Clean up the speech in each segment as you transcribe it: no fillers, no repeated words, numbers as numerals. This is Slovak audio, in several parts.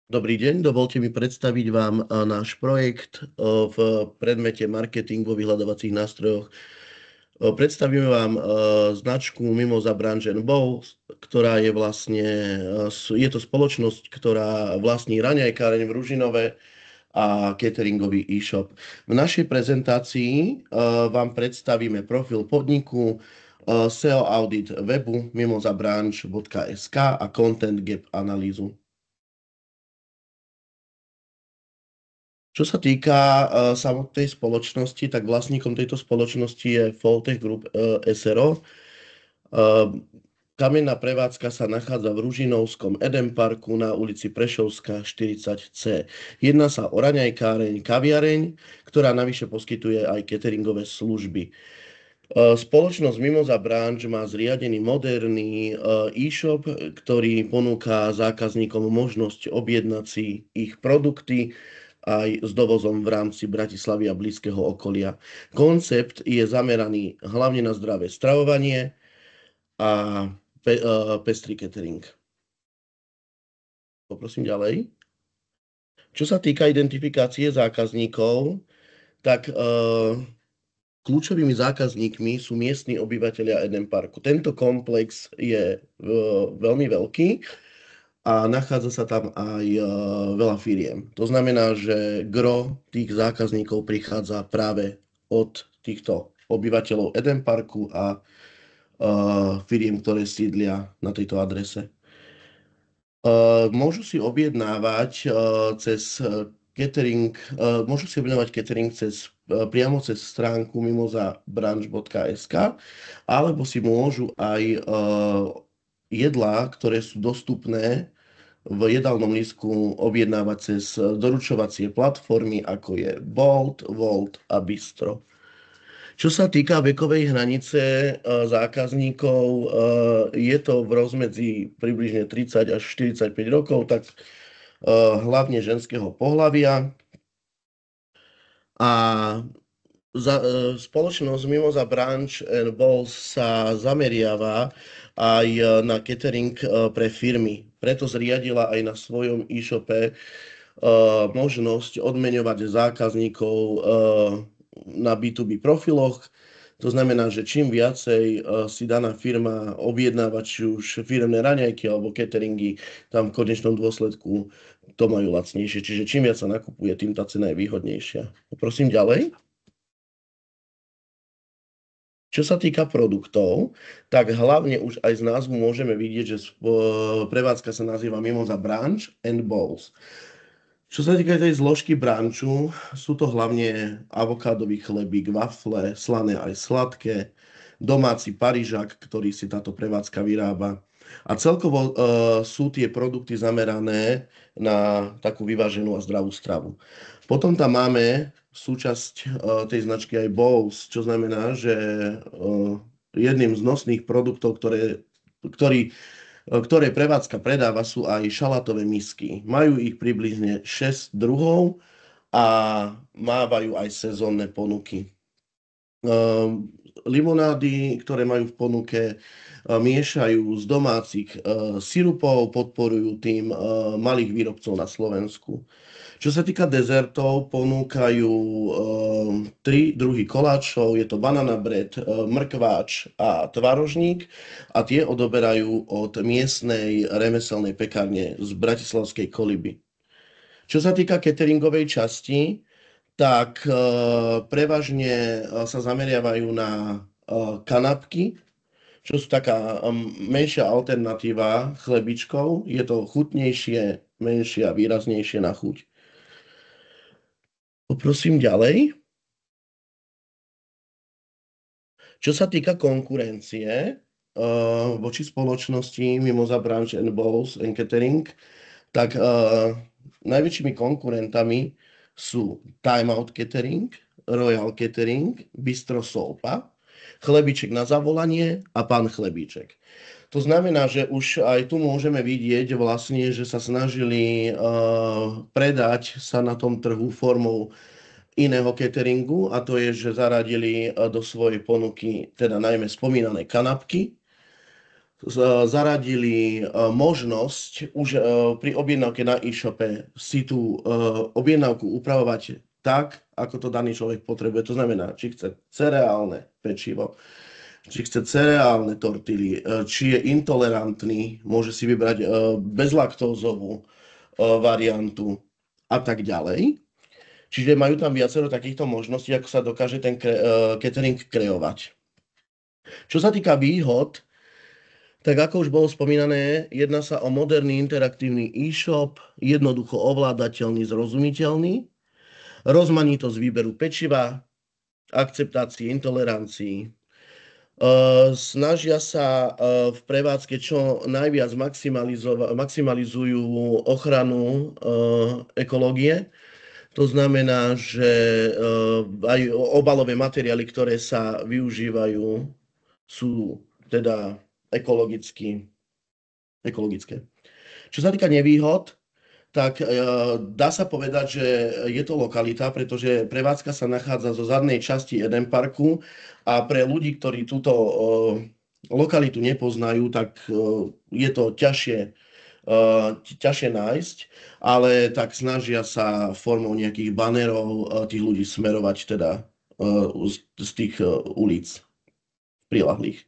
Dobrý deň, dovolte mi predstaviť vám náš projekt v predmete marketing vo vyhľadávacích nástrojoch. Predstavíme vám značku Mimoza Brunch & Bowls, ktorá je vlastne, je to spoločnosť, ktorá vlastní raňajkáreň v Ružinove a cateringový e-shop. V našej prezentácii vám predstavíme profil podniku, SEO audit webu mimozabranch.sk a content gap analýzu. Čo sa týka samotnej spoločnosti, tak vlastníkom tejto spoločnosti je Foltech Group SRO. Kamenná prevádzka sa nachádza v Ružinovskom Eden Parku na ulici Prešovská 40C. Jedná sa o raňajkáreň, kaviareň, ktorá navyše poskytuje aj cateringové služby. Spoločnosť Mimoza Brunch má zriadený moderný e-shop, ktorý ponúka zákazníkom možnosť objednať si ich produkty aj s dovozom v rámci Bratislavy a blízkeho okolia. Koncept je zameraný hlavne na zdravé stravovanie a pestrý catering. Poprosím ďalej. Čo sa týka identifikácie zákazníkov, tak kľúčovými zákazníkmi sú miestni obyvateľia Eden Parku. Tento komplex je veľmi veľký a nachádza sa tam aj veľa firiem. To znamená, že gro tých zákazníkov prichádza práve od týchto obyvateľov Eden Parku a firiem, ktoré sídlia na tejto adrese. Môžu si objednávať catering priamo cez stránku mimozabranch.sk, alebo si môžu aj jedlá, ktoré sú dostupné v jedálnom lístku, objednávať cez doručovacie platformy, ako je Bolt, Volt a Bistro. Čo sa týka vekovej hranice zákazníkov, je to v rozmedzi približne 30 až 45 rokov, tak hlavne ženského pohlavia. A spoločnosť Mimoza Brunch & Bowls sa zameriava aj na catering pre firmy. Preto zriadila aj na svojom e-shope možnosť odmeňovať zákazníkov na B2B profiloch. To znamená, že čím viacej si daná firma objednáva, či už firemné raňajky alebo cateringy, tam v konečnom dôsledku to majú lacnejšie. Čiže čím viac sa nakupuje, tým tá cena je výhodnejšia. Prosím ďalej. Čo sa týka produktov, tak hlavne už aj z názvu môžeme vidieť, že prevádzka sa nazýva Mimoza Brunch & Bowls. Čo sa týka tej zložky brunchu, sú to hlavne avokádový chlebík, wafle, slané aj sladké, domáci parížak, ktorý si táto prevádzka vyrába. A celkovo sú tie produkty zamerané na takú vyváženú a zdravú stravu. Potom tam máme súčasť tej značky aj bowls, čo znamená, že jedným z nosných produktov, ktoré prevádzka predáva, sú aj šalátové misky. Majú ich približne 6 druhov a mávajú aj sezónne ponuky. Limonády, ktoré majú v ponuke, miešajú z domácich sirupov, podporujú tým malých výrobcov na Slovensku. Čo sa týka dezertov, ponúkajú 3 druhy koláčov, je to banana bread, mrkváč a tvarožník a tie odoberajú od miestnej remeselnej pekárne z bratislavskej Koliby. Čo sa týka cateringovej časti, tak prevažne sa zameriavajú na kanapky, čo sú taká menšia alternatíva chlebičkov. Je to chutnejšie, menšie a výraznejšie na chuť. Poprosím ďalej. Čo sa týka konkurencie voči spoločnosti Mimoza Brunch & Bowls & Catering, tak najväčšími konkurentami sú Time Out Catering, Royal Catering, Bistro Solpa, Chlebiček na zavolanie a Pán Chlebíček. To znamená, že už aj tu môžeme vidieť vlastne, že sa snažili predať sa na tom trhu formou iného cateringu, a to je, že zaradili do svojej ponuky teda najmä spomínané kanapky zaradili možnosť už pri objednávke na e-shope si tú objednávku upravovať tak, ako to daný človek potrebuje. To znamená, či chce cereálne pečivo, či chce cereálne tortily, či je intolerantný, môže si vybrať bezlaktózovú variantu a tak ďalej. Čiže majú tam viacero takýchto možností, ako sa dokáže ten catering kreovať. Čo sa týka výhod, tak ako už bolo spomínané, jedná sa o moderný interaktívny e-shop, jednoducho ovládateľný, zrozumiteľný, rozmanitosť výberu pečiva, akceptácie intolerancií. Snažia sa v prevádzke čo najviac maximalizujú ochranu ekológie. To znamená, že aj obalové materiály, ktoré sa využívajú, sú teda ekologické. Čo sa týka nevýhod, tak dá sa povedať, že je to lokalita, pretože prevádzka sa nachádza zo zadnej časti Eden Parku a pre ľudí, ktorí túto lokalitu nepoznajú, tak je to ťažšie nájsť, ale tak snažia sa formou nejakých banerov tých ľudí smerovať teda z tých ulic prilahlých.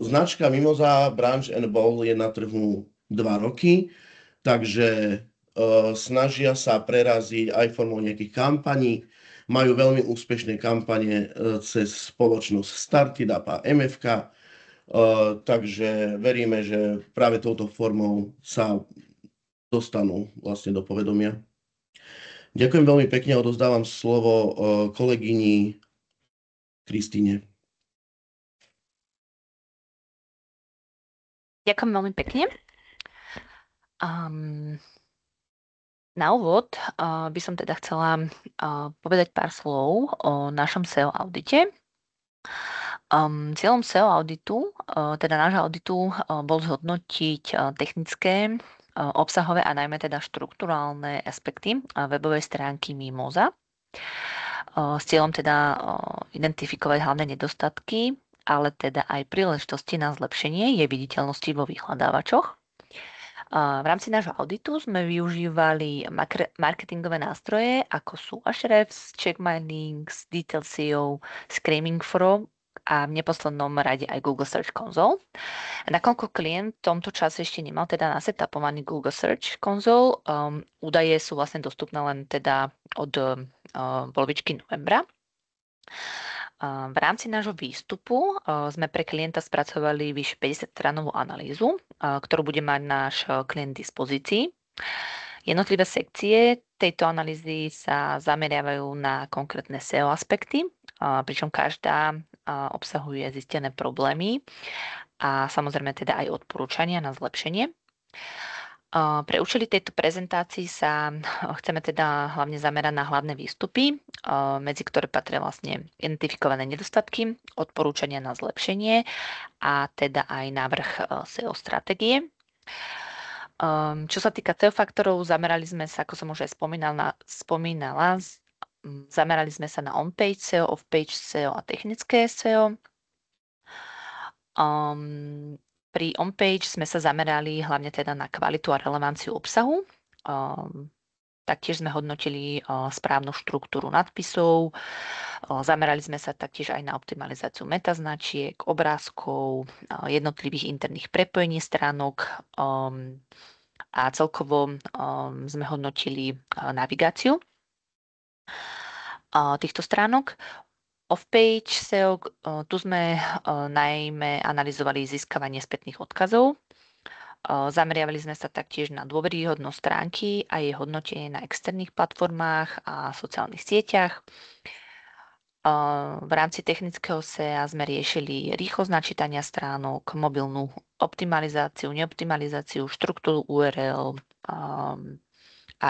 Značka Mimoza Brunch and Bowl je na trhu 2 roky, takže snažia sa preraziť aj formou nejakých kampaní. Majú veľmi úspešné kampane cez spoločnosť Startidap a MFK, takže veríme, že práve touto formou sa dostanú vlastne do povedomia. Ďakujem veľmi pekne a odovzdávam slovo kolegyni Kristine. Ďakujem veľmi pekne. Na úvod by som teda chcela povedať pár slov o našom SEO audite. Cieľom SEO auditu, teda nášho auditu, bol zhodnotiť technické, obsahové a najmä teda štrukturálne aspekty webovej stránky Mimoza s cieľom teda identifikovať hlavné nedostatky, ale teda aj príležitosti na zlepšenie jej viditeľnosti vo vyhľadávačoch. V rámci nášho auditu sme využívali marketingové nástroje, ako sú Ahrefs, Check My Links, Detail SEO, Screaming Frog a v neposlednom rade aj Google Search Console. Nakoľko klient v tomto čase ešte nemal teda nasetapovaný Google Search Console, údaje sú vlastne dostupné len teda od polovičky novembra. V rámci nášho výstupu sme pre klienta spracovali vyše 50-stranovú analýzu, ktorú bude mať náš klient v dispozícii. Jednotlivé sekcie tejto analýzy sa zameriavajú na konkrétne SEO aspekty, pričom každá obsahuje zistené problémy a samozrejme teda aj odporúčania na zlepšenie. Pre účely tejto prezentácii sa chceme teda hlavne zamerať na hlavné výstupy, medzi ktoré patria vlastne identifikované nedostatky, odporúčania na zlepšenie a teda aj návrh SEO stratégie. Čo sa týka SEO faktorov, zamerali sme sa, ako som už aj spomínala, zamerali sme sa na on-page SEO, off-page SEO a technické SEO. Pri on-page sme sa zamerali hlavne teda na kvalitu a relevanciu obsahu. Taktiež sme hodnotili správnu štruktúru nadpisov. Zamerali sme sa taktiež aj na optimalizáciu metaznačiek, obrázkov, jednotlivých interných prepojení stránok a celkovo sme hodnotili navigáciu týchto stránok. Off-page SEO, tu sme najmä analyzovali získavanie spätných odkazov. Zameriavali sme sa taktiež na dôveryhodnosť stránky a jej hodnotenie na externých platformách a sociálnych sieťach. V rámci technického SEA sme riešili rýchlosť načítania stránok, mobilnú optimalizáciu, neoptimalizáciu, štruktúru URL a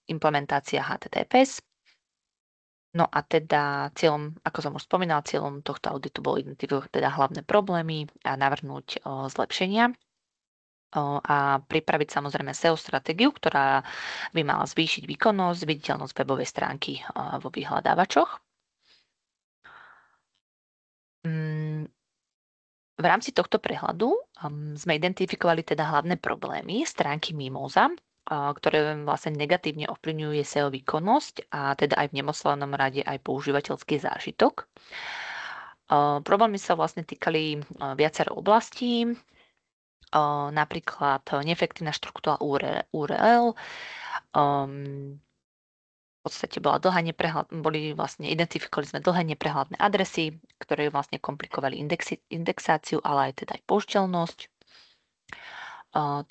implementácia HTTPS. No a teda cieľom, ako som už spomínala, cieľom tohto auditu bolo identifikovať teda hlavné problémy a navrhnúť zlepšenia a pripraviť samozrejme SEO stratégiu, ktorá by mala zvýšiť výkonnosť, viditeľnosť webovej stránky vo vyhľadávačoch. V V rámci tohto prehľadu sme identifikovali teda hlavné problémy stránky Mimoza, ktoré vlastne negatívne ovplyvňujú SEO výkonnosť a teda aj v neposlednom rade aj používateľský zážitok. Problémy sa vlastne týkali viacero oblastí, napríklad neefektívna štruktúra URL, v podstate identifikovali sme dlhé neprehľadné adresy, ktoré vlastne komplikovali indexáciu, ale aj teda aj použiteľnosť.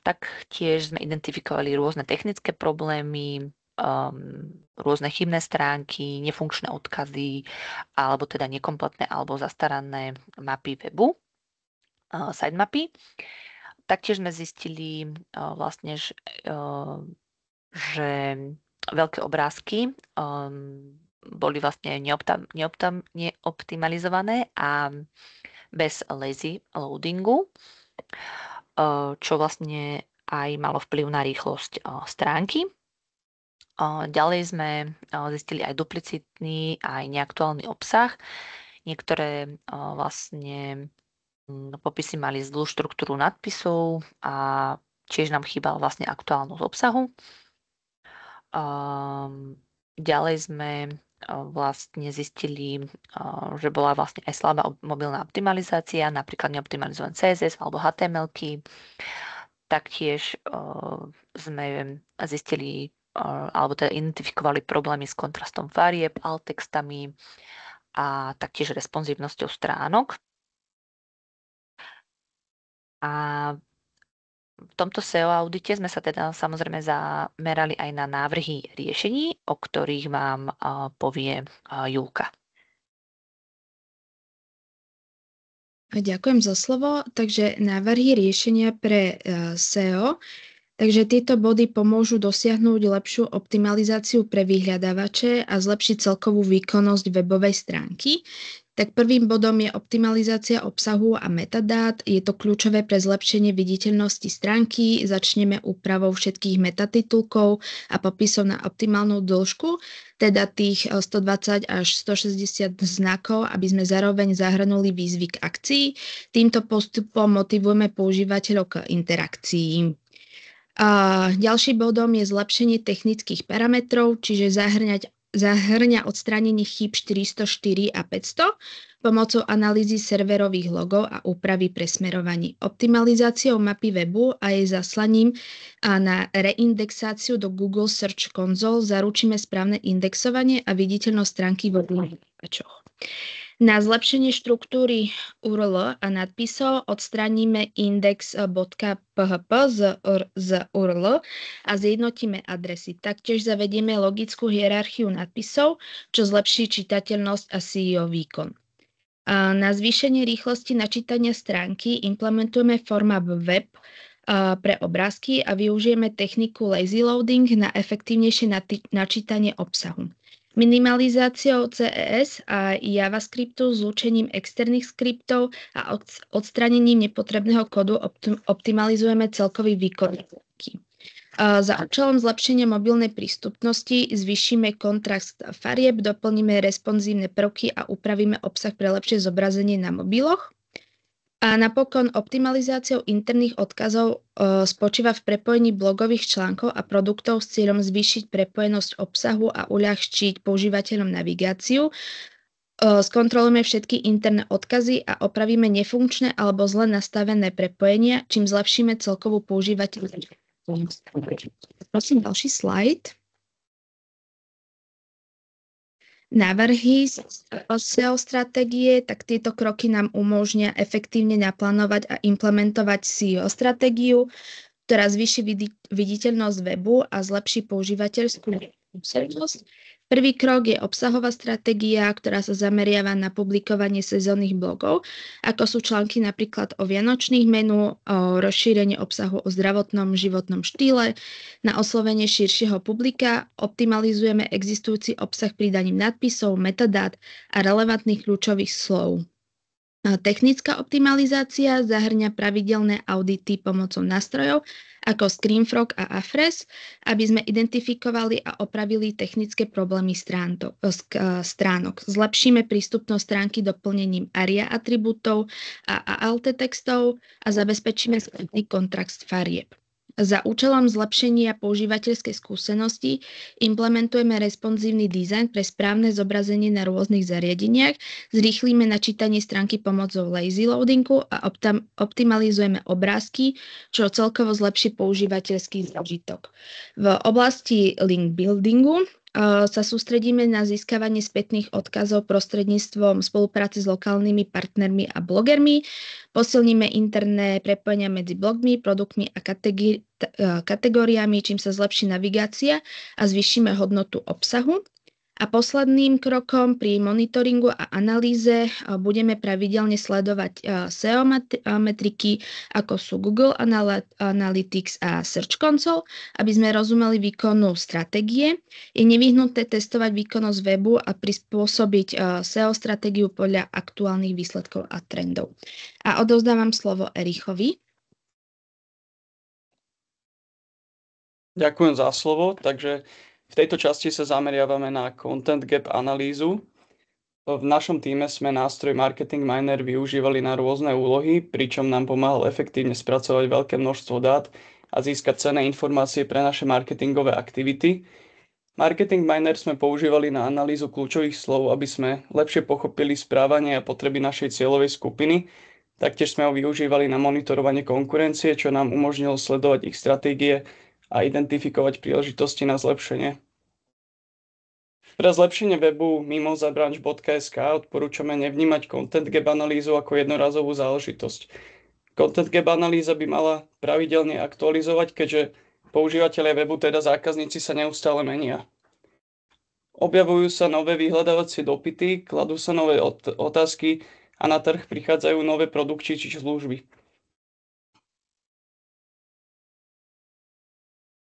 Taktiež sme identifikovali rôzne technické problémy, rôzne chybné stránky, nefunkčné odkazy, alebo teda nekompletné alebo zastarané mapy webu, sitemapy. Taktiež sme zistili vlastne, že veľké obrázky boli vlastne neoptimalizované a bez lazy loadingu, čo vlastne aj malo vplyv na rýchlosť stránky. Ďalej sme zistili aj duplicitný, aj neaktuálny obsah. Niektoré vlastne popisy mali zlú štruktúru nadpisov a tiež nám chýbala vlastne aktuálnosť obsahu. Ďalej sme vlastne zistili, že bola vlastne aj slabá mobilná optimalizácia, napríklad neoptimalizované CSS alebo HTML-ky. Taktiež sme zistili alebo teda identifikovali problémy s kontrastom farieb, alt textami a taktiež responsívnosťou stránok. A v tomto SEO audite sme sa teda samozrejme zamerali aj na návrhy riešení, o ktorých vám povie Julka. Ďakujem za slovo. Takže návrhy riešenia pre SEO. Takže tieto body pomôžu dosiahnuť lepšiu optimalizáciu pre vyhľadávače a zlepšiť celkovú výkonnosť webovej stránky. Tak prvým bodom je optimalizácia obsahu a metadát. Je to kľúčové pre zlepšenie viditeľnosti stránky. Začneme úpravou všetkých metatitulkov a popisov na optimálnu dĺžku, teda tých 120 až 160 znakov, aby sme zároveň zahrnuli výzvy k akcii. Týmto postupom motivujeme používateľov k interakcii. Ďalší bodom je zlepšenie technických parametrov, čiže zahŕňa odstránenie chýb 404 a 500 pomocou analýzy serverových logov a úpravy presmerovaní. Optimalizáciou mapy webu a jej zaslaním na reindexáciu do Google Search Console zaručíme správne indexovanie a viditeľnosť stránky vo vyhľadávačoch. Na zlepšenie štruktúry URL a nadpisov odstránime index.php z URL a zjednotíme adresy. Taktiež zavedieme logickú hierarchiu nadpisov, čo zlepší čitateľnosť a SEO výkon. Na zvýšenie rýchlosti načítania stránky implementujeme format web pre obrázky a využijeme techniku lazy loading na efektívnejšie načítanie obsahu. Minimalizáciou CSS a JavaScriptu, zlúčením externých skriptov a odstranením nepotrebného kódu optimalizujeme celkový výkon. Za účelom zlepšenia mobilnej prístupnosti zvýšime kontrast farieb, doplníme responsívne prvky a upravíme obsah pre lepšie zobrazenie na mobiloch. A napokon optimalizáciou interných odkazov spočíva v prepojení blogových článkov a produktov s cieľom zvýšiť prepojenosť obsahu a uľahčiť používateľom navigáciu. Skontrolujeme všetky interné odkazy a opravíme nefunkčné alebo zle nastavené prepojenia, čím zlepšíme celkovú používateľnosť. Prosím, ďalší slajd. Návrhy SEO stratégie, tak tieto kroky nám umožnia efektívne naplánovať a implementovať SEO stratégiu, ktorá zvýši viditeľnosť webu a zlepší používateľskú skúsenosť. Prvý krok je obsahová stratégia, ktorá sa zameriava na publikovanie sezónnych blogov, ako sú články napríklad o vianočných menu, o rozšírenie obsahu o zdravotnom životnom štýle, na oslovenie širšieho publika, optimalizujeme existujúci obsah pridaním nadpisov, metadát a relevantných kľúčových slov. Technická optimalizácia zahŕňa pravidelné audity pomocou nástrojov ako Screenfrog a Ahrefs, aby sme identifikovali a opravili technické problémy stránok. Zlepšíme prístupnosť stránky doplnením ARIA atribútov a alt textov a zabezpečíme spätný kontrakt farieb. Za účelom zlepšenia používateľskej skúsenosti implementujeme responsívny dizajn pre správne zobrazenie na rôznych zariadeniach, zrýchlíme načítanie stránky pomocou lazy loadingu a optimalizujeme obrázky, čo celkovo zlepší používateľský zážitok. V oblasti link buildingu sa sústredíme na získavanie spätných odkazov prostredníctvom spolupráce s lokálnymi partnermi a blogermi, posilníme interné prepojenia medzi blogmi, produktmi a kategóriami, čím sa zlepší navigácia a zvýšime hodnotu obsahu. A posledným krokom pri monitoringu a analýze budeme pravidelne sledovať SEO metriky, ako sú Google Analytics a Search Console, aby sme rozumeli výkonu stratégie. Je nevyhnutné testovať výkonnosť webu a prispôsobiť SEO stratégiu podľa aktuálnych výsledkov a trendov. A odovzdávam slovo Erichovi. Ďakujem za slovo. Takže v tejto časti sa zameriavame na Content Gap analýzu. V našom týme sme nástroj Marketing Miner využívali na rôzne úlohy, pričom nám pomáhal efektívne spracovať veľké množstvo dát a získať cenné informácie pre naše marketingové aktivity. Marketing Miner sme používali na analýzu kľúčových slov, aby sme lepšie pochopili správanie a potreby našej cieľovej skupiny. Taktiež sme ho využívali na monitorovanie konkurencie, čo nám umožnilo sledovať ich stratégie a identifikovať príležitosti na zlepšenie. Pre zlepšenie webu mimozabranch.sk odporúčame nevnímať Content Gap analýzu ako jednorazovú záležitosť. Content Gap analýza by mala pravidelne aktualizovať, keďže používatelia webu, teda zákazníci, sa neustále menia. Objavujú sa nové vyhľadávacie dopyty, kladú sa nové otázky a na trh prichádzajú nové produkty či služby.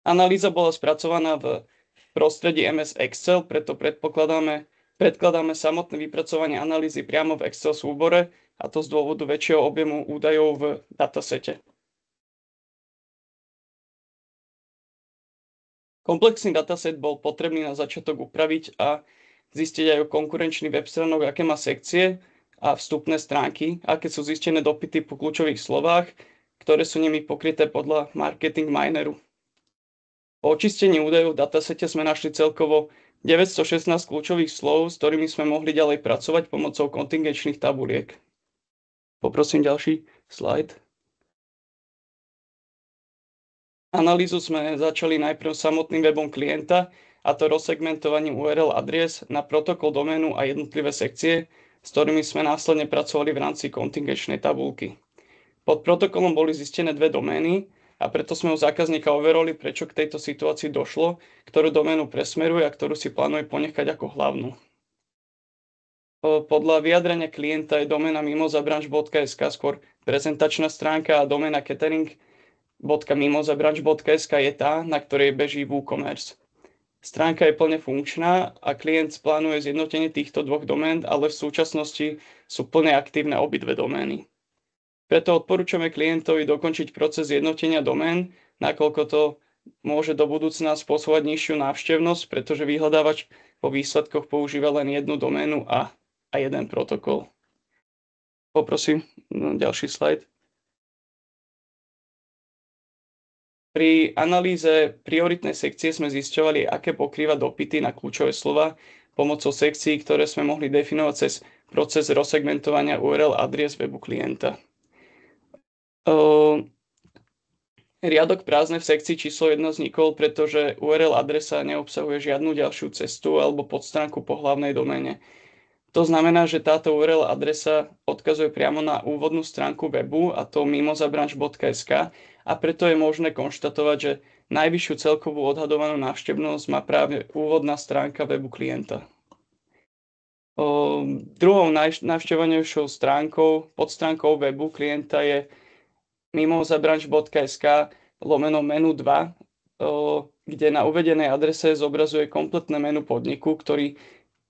Analýza bola spracovaná v prostredí MS Excel, preto predkladáme samotné vypracovanie analýzy priamo v Excel súbore, a to z dôvodu väčšieho objemu údajov v datasete. Komplexný dataset bol potrebný na začiatok upraviť a zistiť aj o konkurenčný web stránok, aké má sekcie a vstupné stránky, aké sú zistené dopyty po kľúčových slovách, ktoré sú nimi pokryté podľa Marketing Mineru. Po očistení údajov v datasete sme našli celkovo 916 kľúčových slov, s ktorými sme mohli ďalej pracovať pomocou kontingenčných tabuliek. Poprosím ďalší slajd. Analýzu sme začali najprv samotným webom klienta, a to rozsegmentovaním URL adries na protokol doménu a jednotlivé sekcie, s ktorými sme následne pracovali v rámci kontingenčnej tabulky. Pod protokolom boli zistené dve domény, a preto sme u zákazníka overovali, prečo k tejto situácii došlo, ktorú doménu presmeruje a ktorú si plánuje ponechať ako hlavnú. Podľa vyjadrenia klienta je doména mimozabranch.sk skôr prezentačná stránka a doména catering.mimozabranch.sk je tá, na ktorej beží WooCommerce. Stránka je plne funkčná a klient plánuje zjednotenie týchto dvoch domén, ale v súčasnosti sú plne aktívne obidve domény. Preto odporúčame klientovi dokončiť proces zjednotenia domén, nakoľko to môže do budúcna spôsobovať nižšiu návštevnosť, pretože vyhľadávač po výsledkoch používa len jednu doménu a jeden protokol. Poprosím ďalší slajd. Pri analýze prioritnej sekcie sme zisťovali, aké pokrýva dopyty na kľúčové slova pomocou sekcií, ktoré sme mohli definovať cez proces rozsegmentovania URL adries webu klienta. Riadok prázdne v sekcii číslo 1 vznikol, pretože URL adresa neobsahuje žiadnu ďalšiu cestu alebo podstránku po hlavnej doméne. To znamená, že táto URL adresa odkazuje priamo na úvodnú stránku webu, a to mimozabranch.sk, a preto je možné konštatovať, že najvyššiu celkovú odhadovanú návštevnosť má práve úvodná stránka webu klienta. Druhou najnavštevovanejšou stránkou, podstránkou webu klienta je mimozabranch.sk/menu 2, kde na uvedenej adrese zobrazuje kompletné menu podniku, ktorý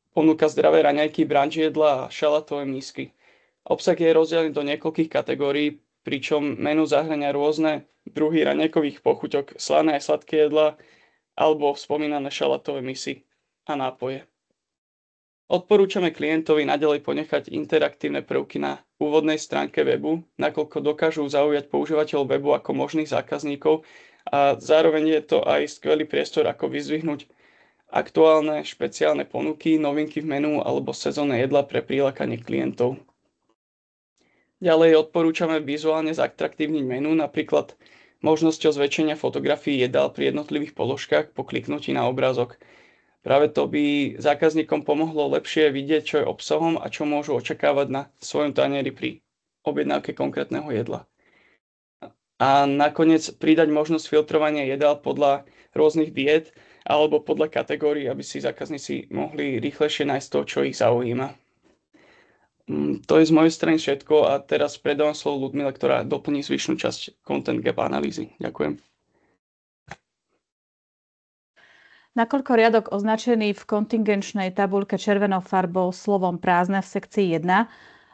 ponúka zdravé raňajky, branč jedla a šalátové misky. Obsah je rozdelený do niekoľkých kategórií, pričom menu zahŕňa rôzne druhy raňajkových pochuťok, slané aj sladké jedlá alebo spomínané šalátové misy a nápoje. Odporúčame klientovi naďalej ponechať interaktívne prvky na úvodnej stránke webu, nakoľko dokážu zaujať používateľov webu ako možných zákazníkov a zároveň je to aj skvelý priestor, ako vyzdvihnúť aktuálne špeciálne ponuky, novinky v menu alebo sezónne jedlá pre prilákanie klientov. Ďalej odporúčame vizuálne zatraktívniť menu, napríklad možnosťou zväčšenia fotografií jedál pri jednotlivých položkách po kliknutí na obrázok. Práve to by zákazníkom pomohlo lepšie vidieť, čo je obsahom a čo môžu očakávať na svojom tanieri pri objednávke konkrétneho jedla. A nakoniec pridať možnosť filtrovania jedál podľa rôznych diét alebo podľa kategórií, aby si zákazníci mohli rýchlejšie nájsť to, čo ich zaujíma. To je z mojej strany všetko a teraz predávam slovo Ľudmile, ktorá doplní zvyšnú časť Content Gap analýzy. Ďakujem. Nakoľko riadok označený v kontingenčnej tabuľke červenou farbou slovom prázdne v sekcii 1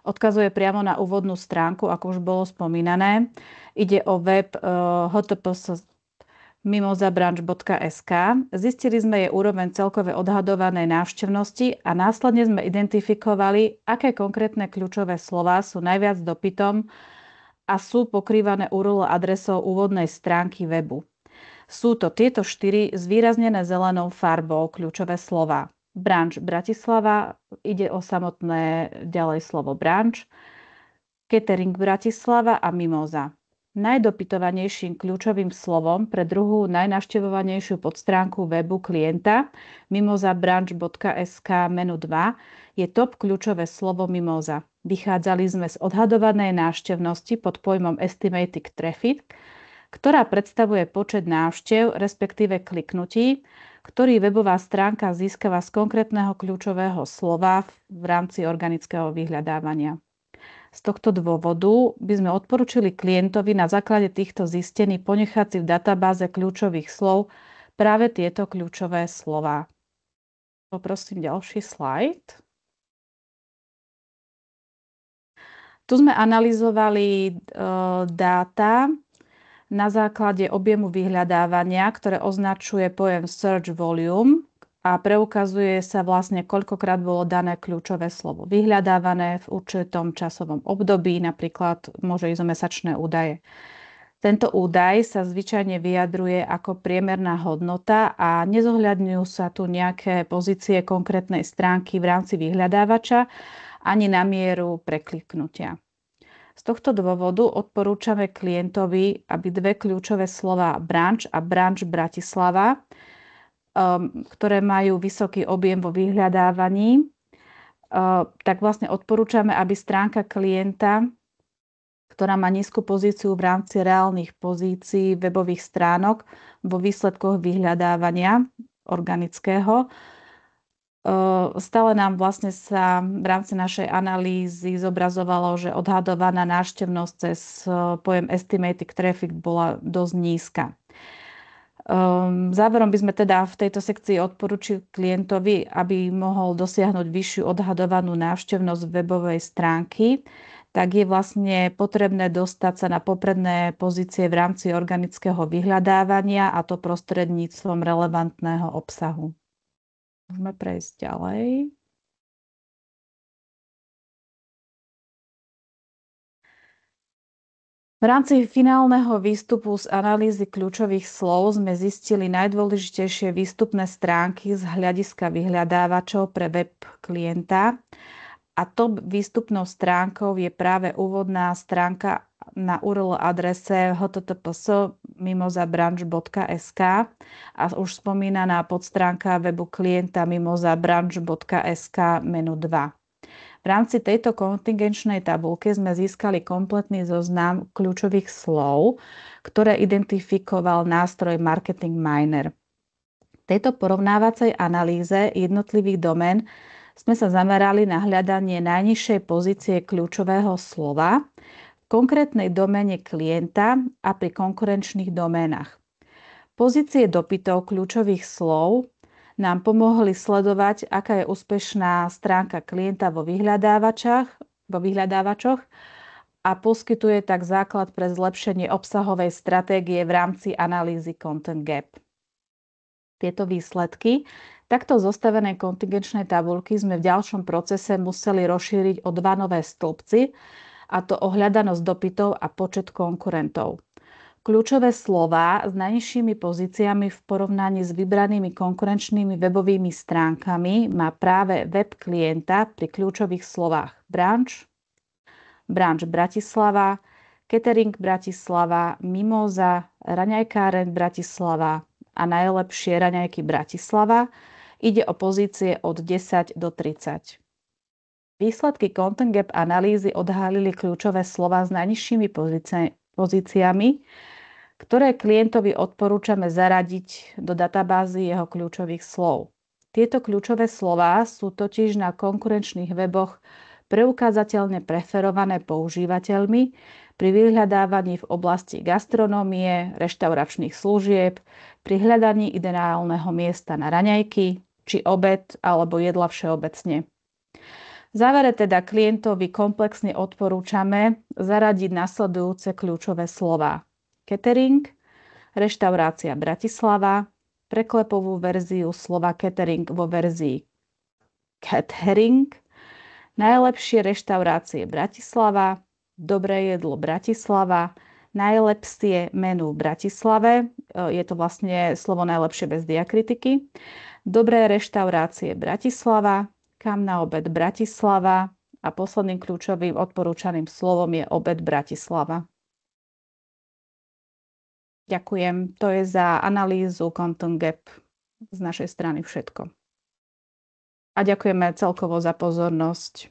odkazuje priamo na úvodnú stránku, ako už bolo spomínané. Ide o web https mimozabranch.sk. Zistili sme jej úroveň celkové odhadovanej návštevnosti a následne sme identifikovali, aké konkrétne kľúčové slová sú najviac dopytom a sú pokrývané URL adresou úvodnej stránky webu. Sú to tieto 4 zvýraznené zelenou farbou kľúčové slová. Branch Bratislava, ide o samotné ďalej slovo branch, catering Bratislava a mimoza. Najdopytovanejším kľúčovým slovom pre druhú najnavštevovanejšiu podstránku webu klienta mimozabranch.sk menu 2 je top kľúčové slovo mimoza. Vychádzali sme z odhadovanej návštevnosti pod pojmom Estimated Traffic, ktorá predstavuje počet návštev, respektíve kliknutí, ktorý webová stránka získava z konkrétneho kľúčového slova v rámci organického vyhľadávania. Z tohto dôvodu by sme odporúčili klientovi na základe týchto zistení ponechať si v databáze kľúčových slov práve tieto kľúčové slová. Poprosím ďalší slajd. Tu sme analyzovali dáta na základe objemu vyhľadávania, ktoré označuje pojem search volume a preukazuje sa vlastne, koľkokrát bolo dané kľúčové slovo vyhľadávané v určitom časovom období, napríklad môže ísť o mesačné údaje. Tento údaj sa zvyčajne vyjadruje ako priemerná hodnota a nezohľadňujú sa tu nejaké pozície konkrétnej stránky v rámci vyhľadávača ani na mieru prekliknutia. Z tohto dôvodu odporúčame klientovi, aby dve kľúčové slová branch a branch Bratislava, ktoré majú vysoký objem vo vyhľadávaní, tak vlastne odporúčame, aby stránka klienta, ktorá má nízku pozíciu v rámci reálnych pozícií webových stránok vo výsledkoch vyhľadávania organického, stále nám vlastne sa v rámci našej analýzy zobrazovalo, že odhadovaná návštevnosť cez pojem Estimated Traffic bola dosť nízka. Záverom by sme teda v tejto sekcii odporúčili klientovi, aby mohol dosiahnuť vyššiu odhadovanú návštevnosť webovej stránky, tak je vlastne potrebné dostať sa na popredné pozície v rámci organického vyhľadávania, a to prostredníctvom relevantného obsahu. Môžeme prejsť ďalej. V rámci finálneho výstupu z analýzy kľúčových slov sme zistili najdôležitejšie výstupné stránky z hľadiska vyhľadávačov pre web klienta. A top výstupnou stránkou je práve úvodná stránka na URL adrese https mimozabranch.sk a už spomínaná podstránka webu klienta mimozabranch.sk menu 2. V rámci tejto kontingenčnej tabuľky sme získali kompletný zoznam kľúčových slov, ktoré identifikoval nástroj Marketing Miner. V tejto porovnávacej analýze jednotlivých domén sme sa zamerali na hľadanie najnižšej pozície kľúčového slova v konkrétnej doméne klienta a pri konkurenčných doménach. Pozície dopytov kľúčových slov nám pomohli sledovať, aká je úspešná stránka klienta vo vyhľadávačach vo vyhľadávačoch a poskytuje tak základ pre zlepšenie obsahovej stratégie v rámci analýzy Content Gap. Tieto výsledky takto zostavenej kontingenčnej tabuľky sme v ďalšom procese museli rozšíriť o 2 nové stĺpci, a to o hľadanosť dopytov a počet konkurentov. Kľúčové slová s najnižšími pozíciami v porovnaní s vybranými konkurenčnými webovými stránkami má práve web klienta pri kľúčových slovách branch Bratislava, catering Bratislava, mimoza, raňajkáren Bratislava a najlepšie raňajky Bratislava. Ide o pozície od 10 do 30. Výsledky Content Gap analýzy odhalili kľúčové slová s najnižšími pozíciami, ktoré klientovi odporúčame zaradiť do databázy jeho kľúčových slov. Tieto kľúčové slová sú totiž na konkurenčných weboch preukázateľne preferované používateľmi pri vyhľadávaní v oblasti gastronómie, reštauračných služieb, pri hľadaní ideálneho miesta na raňajky či obed alebo jedla všeobecne. V závere teda klientovi komplexne odporúčame zaradiť nasledujúce kľúčové slová: catering, reštaurácia Bratislava, preklepovú verziu slova catering vo verzii catering, najlepšie reštaurácie Bratislava, dobré jedlo Bratislava, najlepšie menu v Bratislave, je to vlastne slovo najlepšie bez diakritiky, dobré reštaurácie Bratislava, kam na obed Bratislava a posledným kľúčovým odporúčaným slovom je obed Bratislava. Ďakujem. To je za analýzu Content Gap z našej strany všetko. A ďakujeme celkovo za pozornosť.